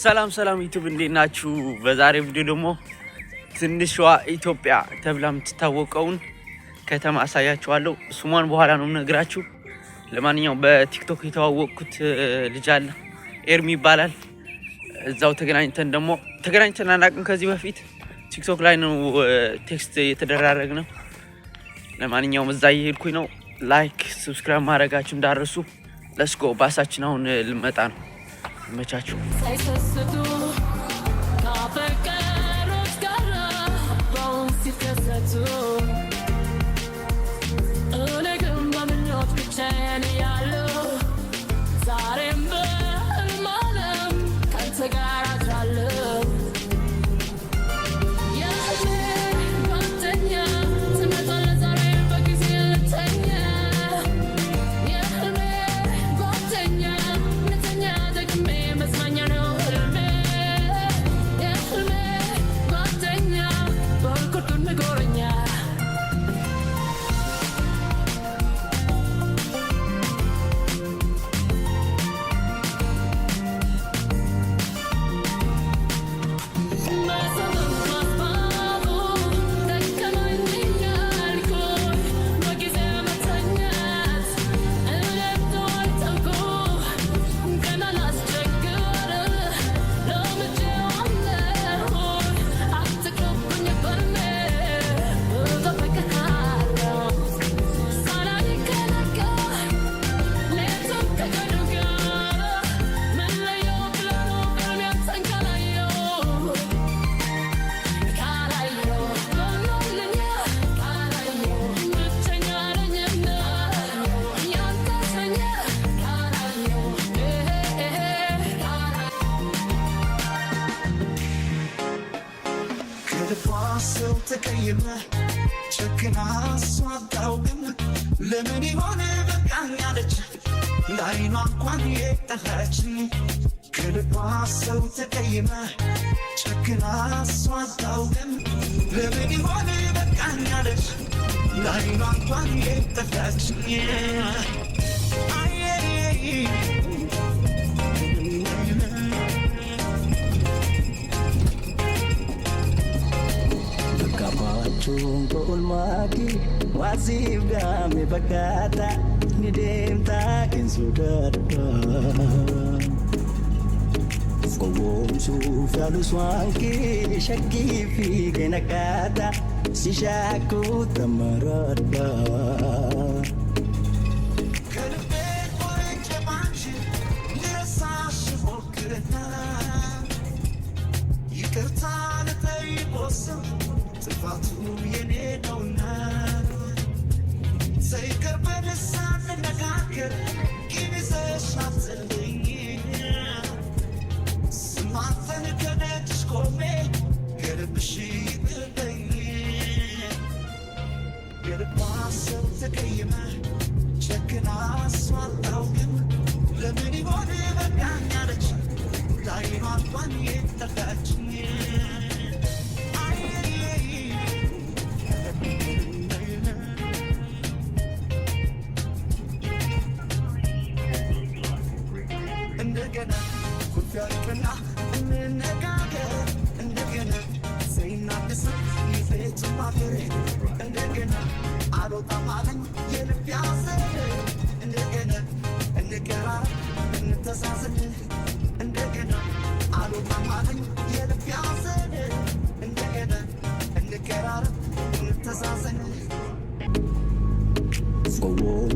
ሰላም ሰላም ዩቲዩብ እንዴት ናችሁ? በዛሬ ቪዲዮ ደግሞ ትንሿ ኢትዮጵያ ተብላ የምትታወቀውን ከተማ አሳያችኋለሁ። ስሟን በኋላ ነው የምነግራችሁ። ለማንኛውም በቲክቶክ የተዋወቅኩት ልጅ አለ፣ ኤርሚ ይባላል። እዛው ተገናኝተን አናውቅም ከዚህ በፊት ቲክቶክ ላይ ነው ቴክስት የተደራረግነው። ለማንኛውም እዛ እየሄድኩኝ ነው። ላይክ ሰብስክራይብ ማድረጋችሁ እንዳትረሱ። ለስጎ ባሳችን አሁን ልመጣ ነው። መቻችሁ تكيمه شكنا صوت دوم لمن يهون بقى يالج لاينا قوان يتخرجني كل باصو تكيمه شكنا صوت دوم لمن يهون بقى يالج لاينا قوان يتخرجني Chungo ulmaki wasif game bakata ni dem takin sudada Skowom suf yalu swanki shaki fi genakata si shaku tamarada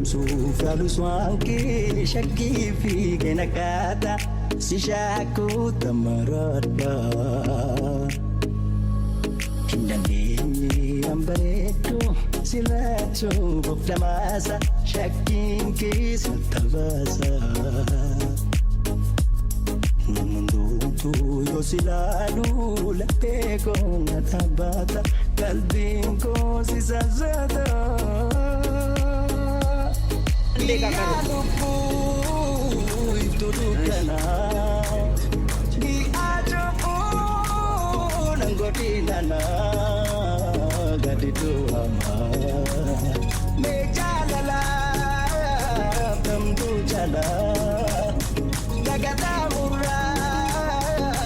Suf yalu swanki shaki fi genakata si shaku tamarada Kindani ambaretu silacho bukdamasa shakin ki santabasa Mundu tu yo silalu lateko natabata kalbin ko sisazada Liga karupu itu dukana di ajopu nanggoti nana gadi tuama mejalala temtu jala gagata murah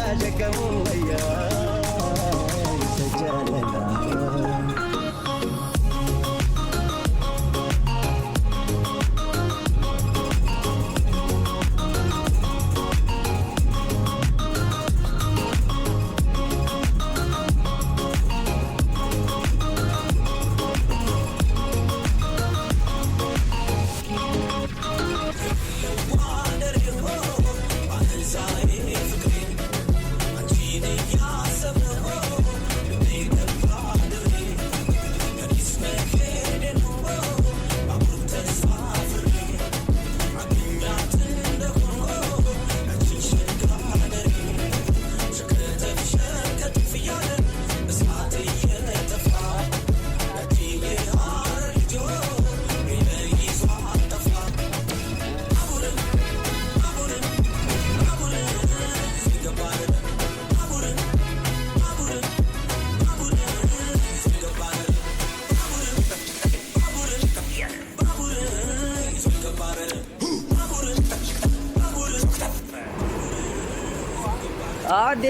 አዴ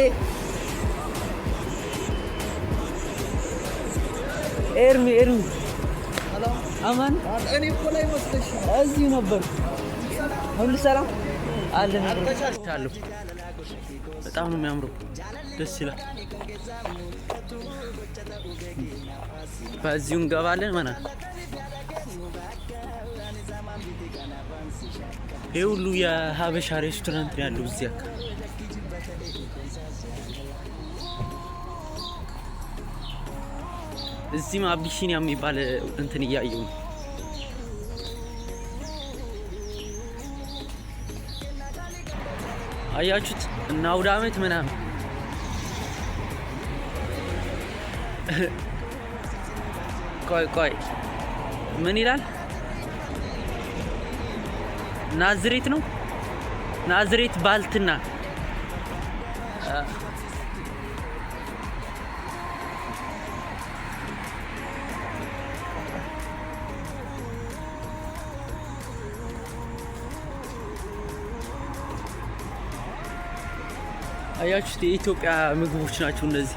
ኤርሚ አማን እኔ እኮ ላይ መስለሽ እዚሁ ነበር። ሁሉ ሰላም አለ ነው። በጣም ነው የሚያምረው፣ ደስ ይላል። በዚሁ እንገባለን ማለት ነው። ይሄ ሁሉ የሀበሻ ሬስቶራንት ያለው እዚህ አካባቢ። እዚህም አቢሲኒያ የሚባል እንትን እያየሁ ነው። አያችሁት? እና አውደ ዓመት ምናምን ቆይ ምን ይላል? ናዝሬት ነው። ናዝሬት ባልትና አያችሁት? የኢትዮጵያ ምግቦች ናቸው እነዚህ።